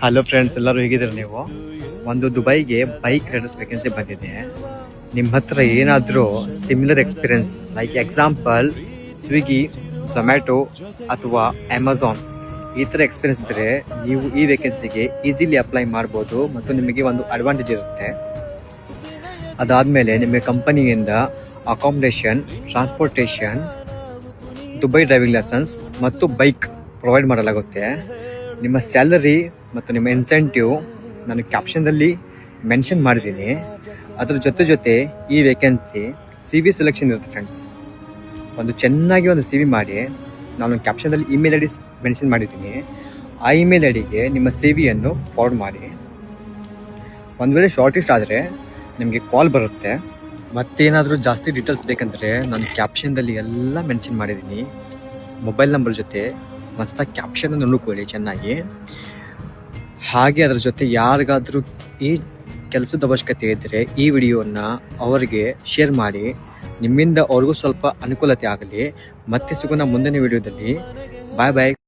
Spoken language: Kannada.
ಹಲೋ ಫ್ರೆಂಡ್ಸ್, ಎಲ್ಲರೂ ಹೇಗಿದ್ದೀರಾ ನೀವು? ಒಂದು ದುಬೈಗೆ ಬೈಕ್ ರೈಡರ್ಸ್ ವೇಕೆನ್ಸಿ ಬಂದಿದೆ. ನಿಮ್ಮ ಹತ್ರ ಏನಾದರೂ similar experience like example Swiggy, Zomato ಅಥವಾ ಅಮೆಝಾನ್ ಈ ಥರ ಎಕ್ಸ್ಪೀರಿಯನ್ಸ್ ಇದ್ದರೆ ನೀವು ಈ ವೇಕೆನ್ಸಿಗೆ ಈಸಿಲಿ ಅಪ್ಲೈ ಮಾಡ್ಬೋದು ಮತ್ತು ನಿಮಗೆ ಒಂದು ಅಡ್ವಾಂಟೇಜ್ ಇರುತ್ತೆ. ಅದಾದಮೇಲೆ ನಿಮಗೆ ಕಂಪನಿಯಿಂದ accommodation, transportation, Dubai driving license ಮತ್ತು ಬೈಕ್ ಪ್ರೊವೈಡ್ ಮಾಡಲಾಗುತ್ತೆ. ನಿಮ್ಮ ಸ್ಯಾಲರಿ ಮತ್ತು ನಿಮ್ಮ ಇನ್ಸೆಂಟಿವ್ ನಾನು ಕ್ಯಾಪ್ಷನ್ದಲ್ಲಿ ಮೆನ್ಷನ್ ಮಾಡಿದ್ದೀನಿ. ಅದ್ರ ಜೊತೆ ಈ ವೇಕೆನ್ಸಿ ಸಿ ವಿ ಸೆಲೆಕ್ಷನ್ ಇರುತ್ತೆ ಫ್ರೆಂಡ್ಸ್. ಚೆನ್ನಾಗಿ ಒಂದು ಸಿ ವಿ ಮಾಡಿ, ನಾನು ಕ್ಯಾಪ್ಷನ್ದಲ್ಲಿ ಇಮೇಲ್ ಐ ಡಿ ಮೆನ್ಷನ್ ಮಾಡಿದ್ದೀನಿ. ಆ ಇಮೇಲ್ ಐ ಡಿಗೆ ನಿಮ್ಮ ಸಿ ವಿಯನ್ನು ಫಾರ್ವರ್ಡ್ ಮಾಡಿ. ಒಂದು ವೇಳೆ ಶಾರ್ಟ್ ಲಿಸ್ಟ್ ಆದರೆ ನಿಮಗೆ ಕಾಲ್ ಬರುತ್ತೆ. ಮತ್ತೇನಾದರೂ ಜಾಸ್ತಿ ಡೀಟೇಲ್ಸ್ ಬೇಕಂದರೆ ನಾನು ಕ್ಯಾಪ್ಷನ್ದಲ್ಲಿ ಎಲ್ಲ ಮೆನ್ಷನ್ ಮಾಡಿದ್ದೀನಿ. ಮೊಬೈಲ್ ನಂಬರ್ ಜೊತೆ ಮತ್ತು ಕ್ಯಾಪ್ಷನನ್ನು ನೋಡ್ಕೊಳ್ಳಿ ಚೆನ್ನಾಗಿ. ಹಾಗೆ ಅದರ ಜೊತೆ ಯಾರಿಗಾದರೂ ಈ ಕೆಲಸದ ಅವಶ್ಯಕತೆ ಇದ್ದರೆ ಈ ವಿಡಿಯೋವನ್ನು ಅವರಿಗೆ ಶೇರ್ ಮಾಡಿ. ನಿಮ್ಮಿಂದ ಅವ್ರಿಗೂ ಸ್ವಲ್ಪ ಅನುಕೂಲತೆ ಆಗಲಿ. ಮತ್ತೆ ಸಿಗೋಣ ಮುಂದಿನ ವಿಡಿಯೋದಲ್ಲಿ. ಬಾಯ್ ಬಾಯ್.